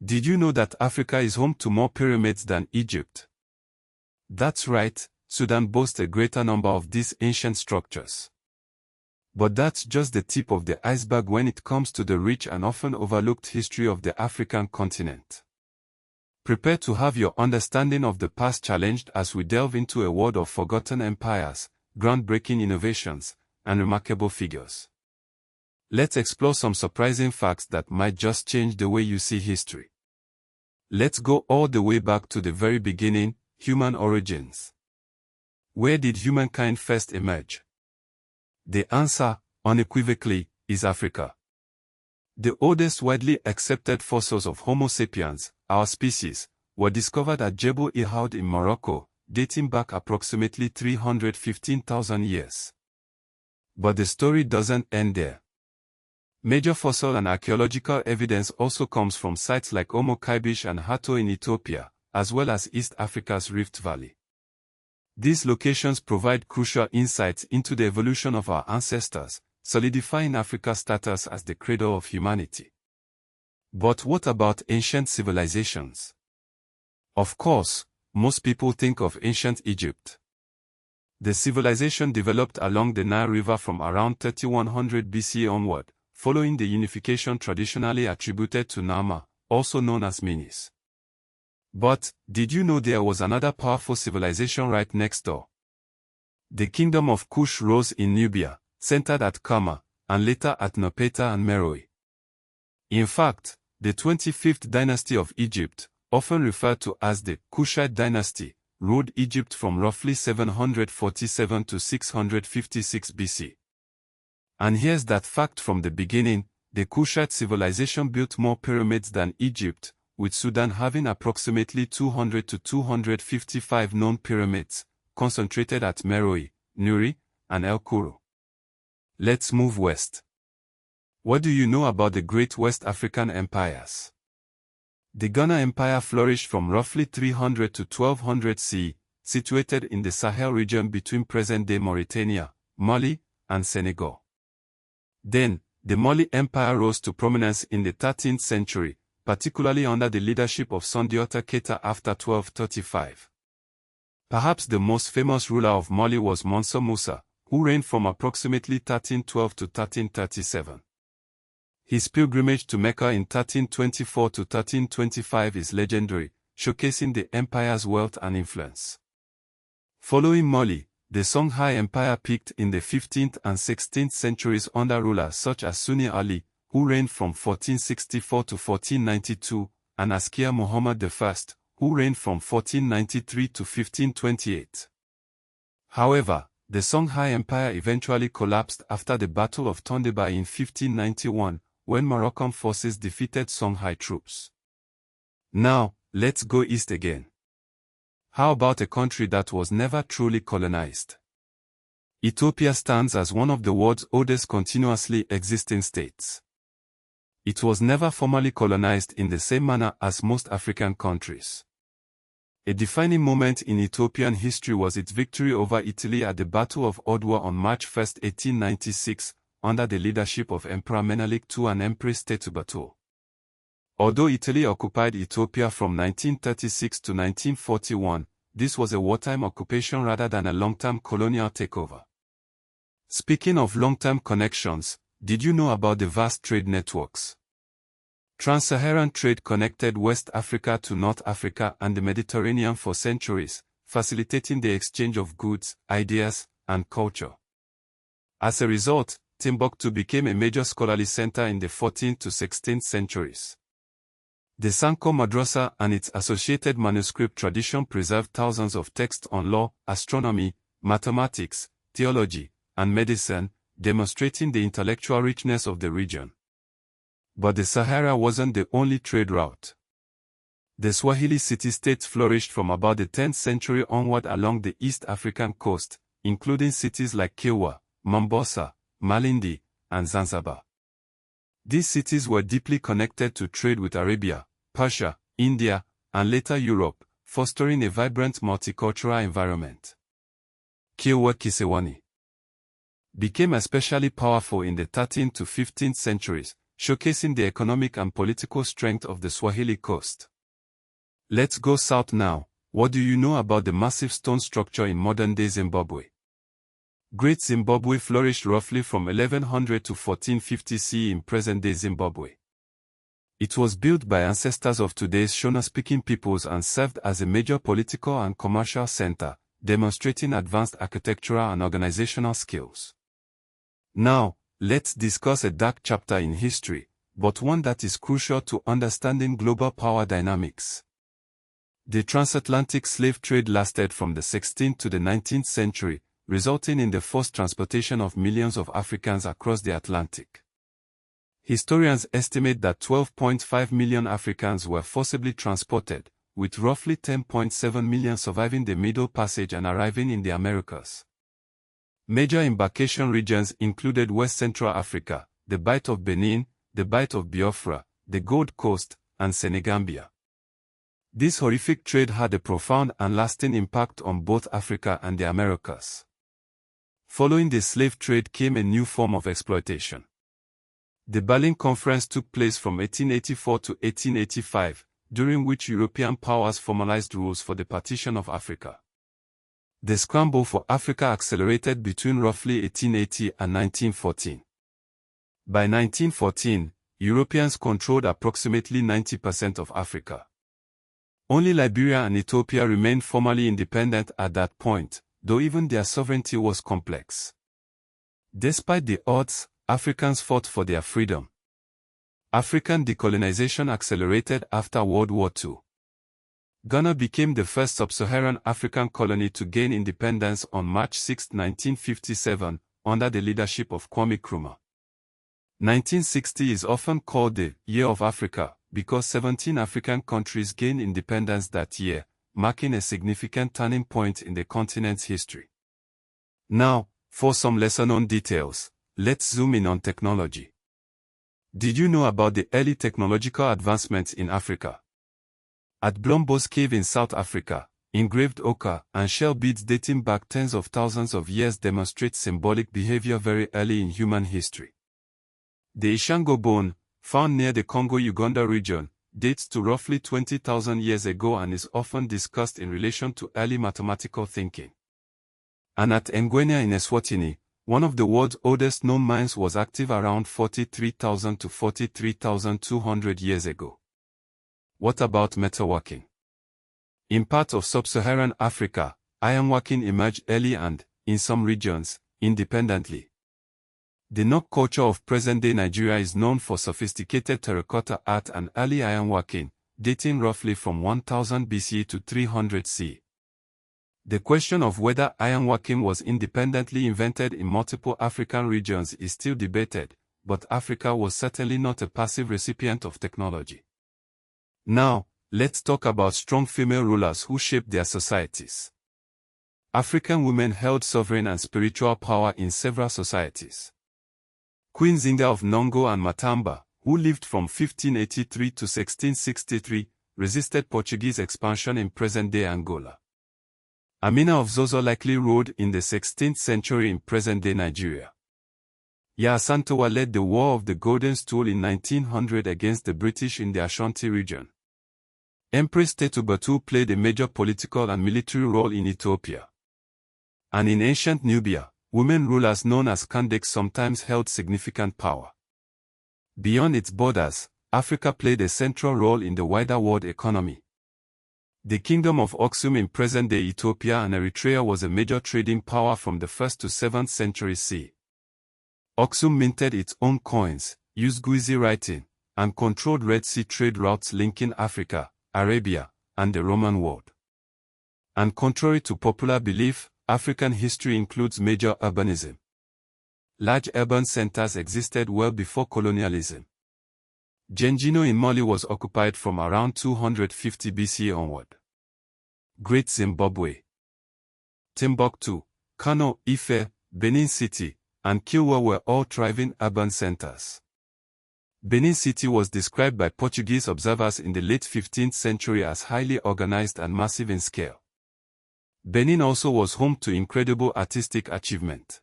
Did you know that Africa is home to more pyramids than Egypt? That's right, Sudan boasts a greater number of these ancient structures. But that's just the tip of the iceberg when it comes to the rich and often overlooked history of the African continent. Prepare to have your understanding of the past challenged as we delve into a world of forgotten empires, groundbreaking innovations, and remarkable figures. Let's explore some surprising facts that might just change the way you see history. Let's go all the way back to the very beginning, human origins. Where did humankind first emerge? The answer, unequivocally, is Africa. The oldest widely accepted fossils of Homo sapiens, our species, were discovered at Jebel el-Houd in Morocco, dating back approximately 315,000 years. But the story doesn't end there. Major fossil and archaeological evidence also comes from sites like Omo Kaibish and Hato in Ethiopia, as well as East Africa's Rift Valley. These locations provide crucial insights into the evolution of our ancestors, solidifying Africa's status as the cradle of humanity. But what about ancient civilizations? Of course, most people think of ancient Egypt. The civilization developed along the Nile River from around 3100 BC onward, following the unification traditionally attributed to Nama, also known as Menes. But, did you know there was another powerful civilization right next door? The kingdom of Kush rose in Nubia, centered at Kama, and later at Nopeta and Meroe. In fact, the 25th dynasty of Egypt, often referred to as the Kushite dynasty, ruled Egypt from roughly 747 to 656 BC. And here's that fact from the beginning: the Kushite civilization built more pyramids than Egypt, with Sudan having approximately 200 to 255 known pyramids, concentrated at Meroe, Nuri, and El Kuru. Let's move west. What do you know about the great West African empires? The Ghana Empire flourished from roughly 300 to 1200 CE, situated in the Sahel region between present-day Mauritania, Mali, and Senegal. Then, the Mali Empire rose to prominence in the 13th century, particularly under the leadership of Sundiata Keita after 1235. Perhaps the most famous ruler of Mali was Mansour Musa, who reigned from approximately 1312 to 1337. His pilgrimage to Mecca in 1324 to 1325 is legendary, showcasing the empire's wealth and influence. Following Mali, the Songhai Empire peaked in the 15th and 16th centuries under rulers such as Sunni Ali, who reigned from 1464 to 1492, and Askia Muhammad I, who reigned from 1493 to 1528. However, the Songhai Empire eventually collapsed after the Battle of Tondeba in 1591, when Moroccan forces defeated Songhai troops. Now, let's go east again. How about a country that was never truly colonized? Ethiopia stands as one of the world's oldest continuously existing states. It was never formally colonized in the same manner as most African countries. A defining moment in Ethiopian history was its victory over Italy at the Battle of Odwa on March 1, 1896, under the leadership of Emperor Menelik II and Empress Tetubato. Although Italy occupied Ethiopia from 1936 to 1941, this was a wartime occupation rather than a long-term colonial takeover. Speaking of long-term connections, did you know about the vast trade networks? Trans-Saharan trade connected West Africa to North Africa and the Mediterranean for centuries, facilitating the exchange of goods, ideas, and culture. As a result, Timbuktu became a major scholarly center in the 14th to 16th centuries. The Sanko Madrasa and its associated manuscript tradition preserved thousands of texts on law, astronomy, mathematics, theology, and medicine, demonstrating the intellectual richness of the region. But the Sahara wasn't the only trade route. The Swahili city-states flourished from about the 10th century onward along the East African coast, including cities like Kilwa, Mombasa, Malindi, and Zanzibar. These cities were deeply connected to trade with Arabia, Persia, India, and later Europe, fostering a vibrant multicultural environment. Kilwa Kisewani became especially powerful in the 13th to 15th centuries, showcasing the economic and political strength of the Swahili coast. Let's go south now. What do you know about the massive stone structure in modern-day Zimbabwe? Great Zimbabwe flourished roughly from 1100 to 1450 CE in present-day Zimbabwe. It was built by ancestors of today's Shona-speaking peoples and served as a major political and commercial center, demonstrating advanced architectural and organizational skills. Now, let's discuss a dark chapter in history, but one that is crucial to understanding global power dynamics. The transatlantic slave trade lasted from the 16th to the 19th century, resulting in the forced transportation of millions of Africans across the Atlantic. Historians estimate that 12.5 million Africans were forcibly transported, with roughly 10.7 million surviving the Middle Passage and arriving in the Americas. Major embarkation regions included West Central Africa, the Bight of Benin, the Bight of Biafra, the Gold Coast, and Senegambia. This horrific trade had a profound and lasting impact on both Africa and the Americas. Following the slave trade came a new form of exploitation. The Berlin Conference took place from 1884 to 1885, during which European powers formalized rules for the partition of Africa. The scramble for Africa accelerated between roughly 1880 and 1914. By 1914, Europeans controlled approximately 90% of Africa. Only Liberia and Ethiopia remained formally independent at that point, though even their sovereignty was complex. Despite the odds, Africans fought for their freedom. African decolonization accelerated after World War II. Ghana became the first sub-Saharan African colony to gain independence on March 6, 1957, under the leadership of Kwame Nkrumah. 1960 is often called the Year of Africa, because 17 African countries gained independence that year, marking a significant turning point in the continent's history. Now, for some lesser-known details, let's zoom in on technology. Did you know about the early technological advancements in Africa? At Blombos Cave in South Africa, engraved ochre and shell beads dating back tens of thousands of years demonstrate symbolic behavior very early in human history. The Ishango bone, found near the Congo-Uganda region, dates to roughly 20,000 years ago and is often discussed in relation to early mathematical thinking. And at Ngwenya in Eswatini, one of the world's oldest known mines was active around 43,000 to 43,200 years ago. What about metalworking? In parts of sub-Saharan Africa, ironworking emerged early and, in some regions, independently. The Nok culture of present-day Nigeria is known for sophisticated terracotta art and early ironworking, dating roughly from 1000 BCE to 300 CE. The question of whether ironworking was independently invented in multiple African regions is still debated, but Africa was certainly not a passive recipient of technology. Now, let's talk about strong female rulers who shaped their societies. African women held sovereign and spiritual power in several societies. Queen Zinga of Nongo and Matamba, who lived from 1583 to 1663, resisted Portuguese expansion in present-day Angola. Amina of Zozo likely ruled in the 16th century in present-day Nigeria. Ya Asantewa led the War of the Golden Stool in 1900 against the British in the Ashanti region. Empress Tetubatu played a major political and military role in Ethiopia. And in ancient Nubia, women rulers known as Kandaks sometimes held significant power. Beyond its borders, Africa played a central role in the wider world economy. The Kingdom of Aksum in present-day Ethiopia and Eritrea was a major trading power from the 1st to 7th century CE. Aksum minted its own coins, used Guizi writing, and controlled Red Sea trade routes linking Africa, Arabia, and the Roman world. And contrary to popular belief, African history includes major urbanism. Large urban centers existed well before colonialism. Genjino in Mali was occupied from around 250 BC onward. Great Zimbabwe. Timbuktu, Kano, Ife, Benin City, and Kilwa were all thriving urban centers. Benin City was described by Portuguese observers in the late 15th century as highly organized and massive in scale. Benin also was home to incredible artistic achievement.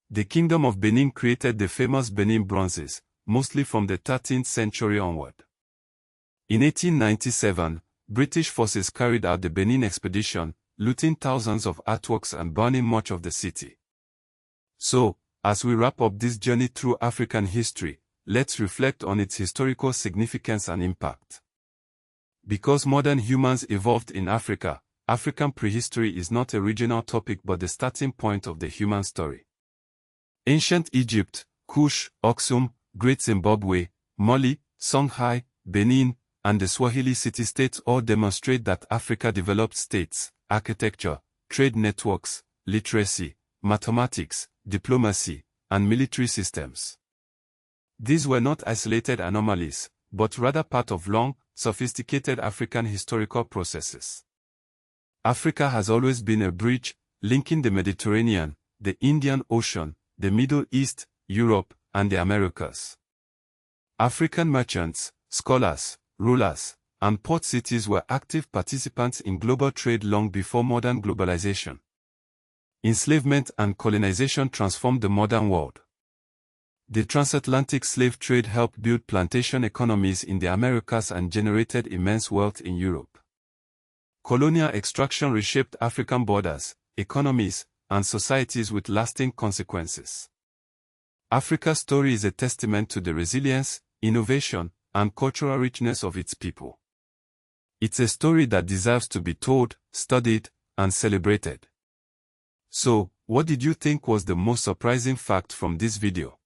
The Kingdom of Benin created the famous Benin bronzes, mostly from the 13th century onward. In 1897, British forces carried out the Benin expedition, looting thousands of artworks and burning much of the city. So, as we wrap up this journey through African history, let's reflect on its historical significance and impact. Because modern humans evolved in Africa, African prehistory is not a regional topic but the starting point of the human story. Ancient Egypt, Kush, Aksum, Great Zimbabwe, Mali, Songhai, Benin, and the Swahili city-states all demonstrate that Africa developed states, architecture, trade networks, literacy, mathematics, diplomacy, and military systems. These were not isolated anomalies, but rather part of long, sophisticated African historical processes. Africa has always been a bridge, linking the Mediterranean, the Indian Ocean, the Middle East, Europe, and the Americas. African merchants, scholars, rulers, and port cities were active participants in global trade long before modern globalization. Enslavement and colonization transformed the modern world. The transatlantic slave trade helped build plantation economies in the Americas and generated immense wealth in Europe. Colonial extraction reshaped African borders, economies, and societies with lasting consequences. Africa's story is a testament to the resilience, innovation, and cultural richness of its people. It's a story that deserves to be told, studied, and celebrated. So, what did you think was the most surprising fact from this video?